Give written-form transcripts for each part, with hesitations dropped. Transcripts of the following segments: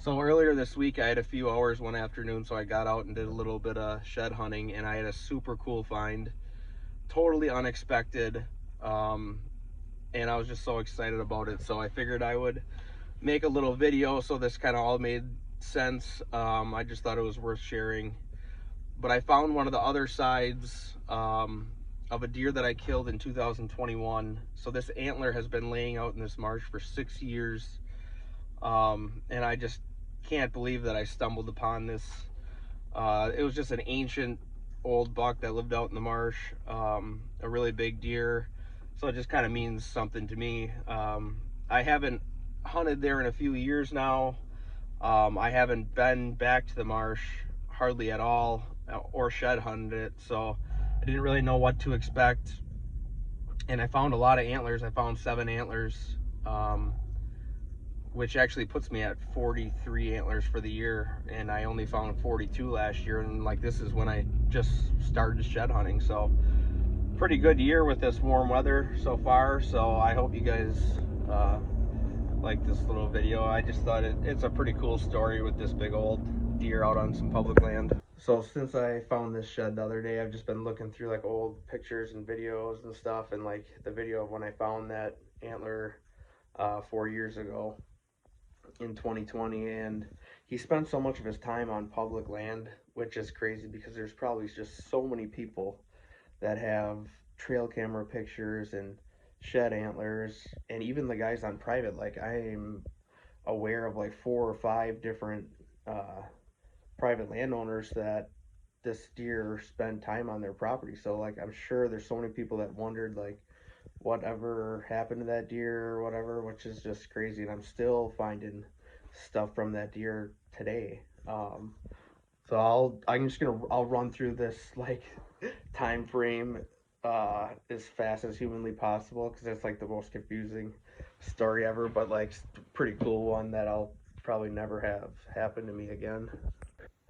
So earlier this week, I had a few hours one afternoon, so I got out and did a little bit of shed hunting, and I had a super cool find, totally unexpected, um, and I was just so excited about it. So I figured I would make a little video, so this kind of all made sense. I just thought it was worth sharing. But I found one of the other sides of a deer that I killed in 2021. So this antler has been laying out in this marsh for 6 years. And I just can't believe that I stumbled upon this. It was just an ancient old buck that lived out in the marsh, a really big deer. So it just kind of means something to me. I haven't hunted there in a few years now. I haven't been back to the marsh hardly at all, or shed hunted it. So I didn't really know what to expect. And I found a lot of antlers. I found 7 antlers. Which actually puts me at 43 antlers for the year, and I only found 42 last year, and like this is when I just started shed hunting. So pretty good year with this warm weather so far. So I hope you guys like this little video. I just thought it's a pretty cool story with this big old deer out on some public land. So since I found this shed the other day, I've just been looking through like old pictures and videos and stuff, and like the video of when I found that antler 4 years ago in 2020. And he spent so much of his time on public land, which is crazy because there's probably just so many people that have trail camera pictures and shed antlers, and even the guys on private. Like I am aware of like 4 or 5 different private landowners that this deer spend time on their property. So like I'm sure there's so many people that wondered like whatever happened to that deer or whatever, which is just crazy. And I'm still finding stuff from that deer today. So I'll run through this like time frame as fast as humanly possible, because it's like the most confusing story ever, but like pretty cool one that I'll probably never have happen to me again.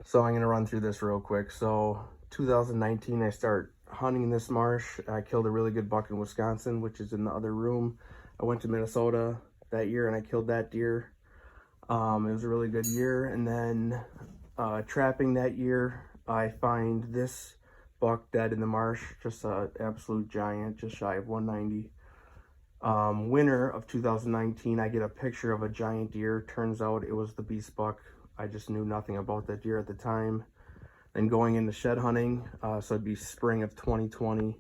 So I'm gonna run through this real quick. So 2019, I start hunting in this marsh. I killed a really good buck in Wisconsin, which is in the other room. I went to Minnesota that year and I killed that deer. It was a really good year. And then trapping that year, I find this buck dead in the marsh, just an absolute giant, just shy of 190. Winter of 2019, I get a picture of a giant deer. Turns out it was the beast buck. I just knew nothing about that deer at the time. Then going into shed hunting, so it'd be spring of 2020,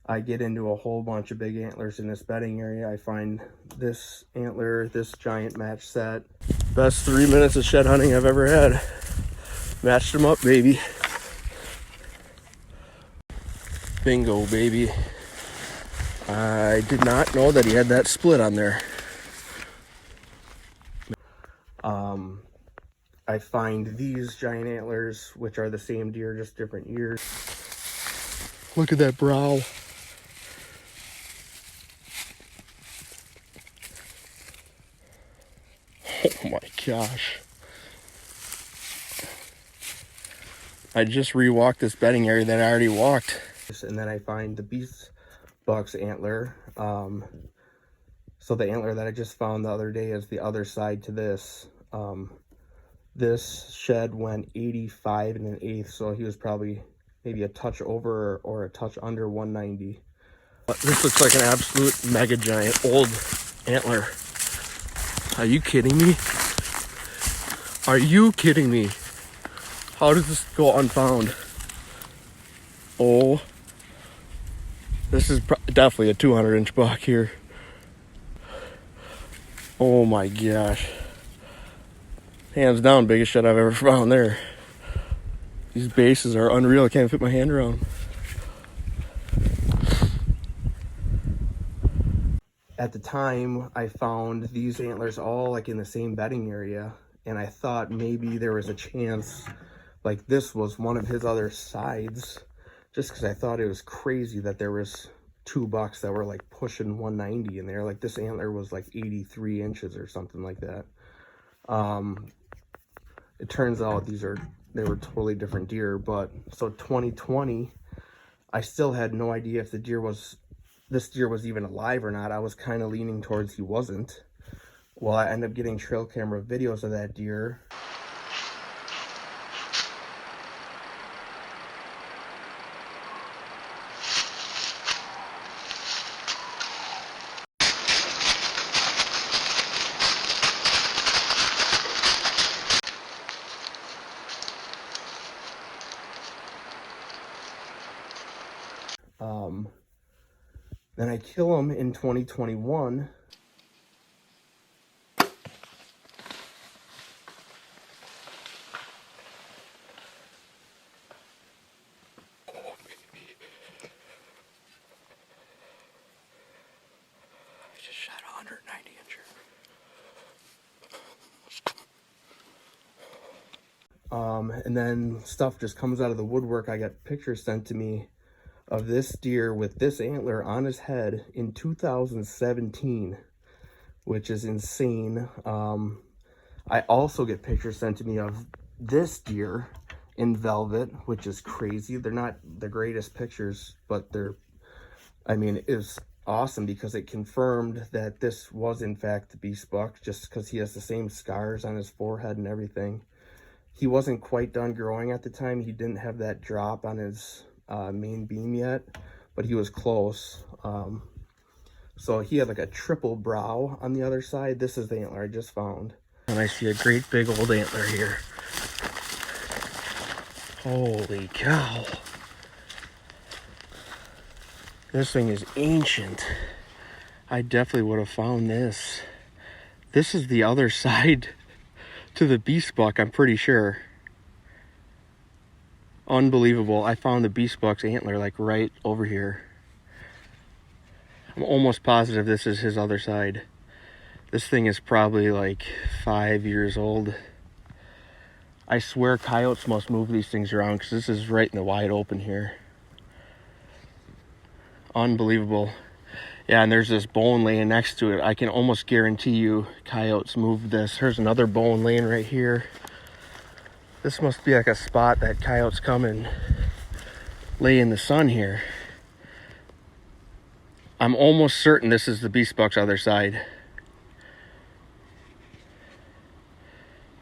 I get into a whole bunch of big antlers in this bedding area. I find this antler, this giant match set. Best 3 minutes of shed hunting I've ever had. Matched them up, baby. Bingo, baby. I did not know that he had that split on there. I find these giant antlers, which are the same deer, just different years. Look at that brow. Oh my gosh. I just re-walked this bedding area that I already walked. And then I find the beast buck's antler. So the antler that I just found the other day is the other side to this. This shed went 85 1/8, so he was probably maybe a touch over or a touch under 190. This looks like an absolute mega giant old antler. Are you kidding me? Are you kidding me? How does this go unfound? Oh, this is definitely a 200-inch buck here. Oh my gosh. Hands down, biggest shed I've ever found there. These bases are unreal. I can't fit my hand around. At the time, I found these antlers all like in the same bedding area, and I thought maybe there was a chance like this was one of his other sides, just because I thought it was crazy that there was 2 bucks that were like pushing 190 in there. Like this antler was like 83 inches or something like that. It turns out they were totally different deer. But so 2020, I still had no idea if this deer was even alive or not. I was kind of leaning towards he wasn't, Well, I end up getting trail camera videos of that deer. Then I kill him in 2021. I just shot a 190 incher. And then stuff just comes out of the woodwork. I got pictures sent to me of this deer with this antler on his head in 2017, which is insane. I also get pictures sent to me of this deer in velvet, which is crazy. They're not the greatest pictures, but they're, I mean, it's awesome because it confirmed that this was in fact the beast buck, just because he has the same scars on his forehead and everything. He wasn't quite done growing at the time. He didn't have that drop on his main beam yet, but he was close. So he had like a triple brow on the other side. This is the antler I just found. And I see a great big old antler here. Holy cow. This thing is ancient. I definitely would have found this. This is the other side to the beast buck, I'm pretty sure. Unbelievable. I found the beast buck's antler like right over here. I'm almost positive this is his other side. This thing is probably like 5 years old. I swear coyotes must move these things around because this is right in the wide open here. Unbelievable. Yeah, and there's this bone laying next to it. I can almost guarantee you coyotes moved this. Here's another bone laying right here. This must be like a spot that coyotes come and lay in the sun here. I'm almost certain this is the beast buck's other side.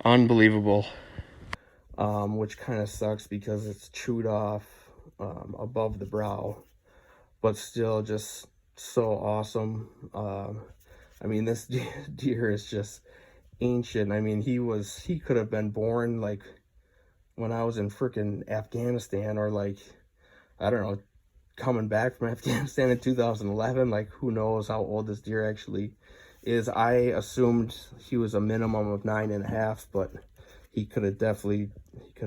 Unbelievable. Which kind of sucks because it's chewed off above the brow, but still just so awesome. I mean, this deer is just ancient. I mean, he could have been born like when I was in freaking Afghanistan, or like, I don't know, coming back from Afghanistan in 2011. Like, who knows how old this deer actually is. I assumed he was a minimum of 9.5, but he could have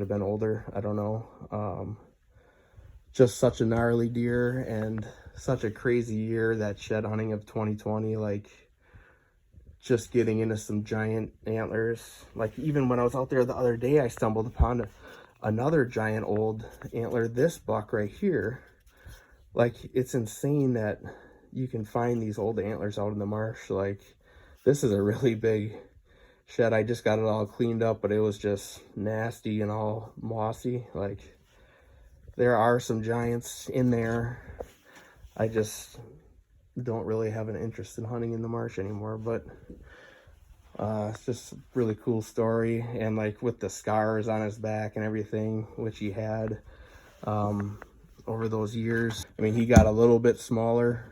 been older. I don't know. Just such a gnarly deer and such a crazy year, that shed hunting of 2020. Like, just getting into some giant antlers. Like, even when I was out there the other day, I stumbled upon another giant old antler, this buck right here. Like, it's insane that you can find these old antlers out in the marsh. Like, this is a really big shed. I just got it all cleaned up, but it was just nasty and all mossy. Like, there are some giants in there. I just don't really have an interest in hunting in the marsh anymore, but it's just a really cool story. And like, with the scars on his back and everything, which he had over those years. I mean, he got a little bit smaller.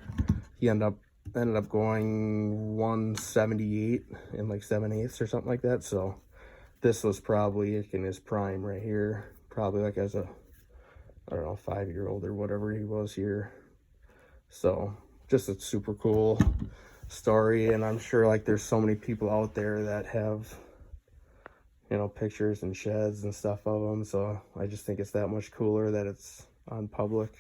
He ended up going 178 and like 7/8 or something like that. So this was probably in his prime right here, probably like as a, I don't know, 5-year-old or whatever he was here. So just a super cool story. And I'm sure like there's so many people out there that have, you know, pictures and sheds and stuff of them. So I just think it's that much cooler that it's on public.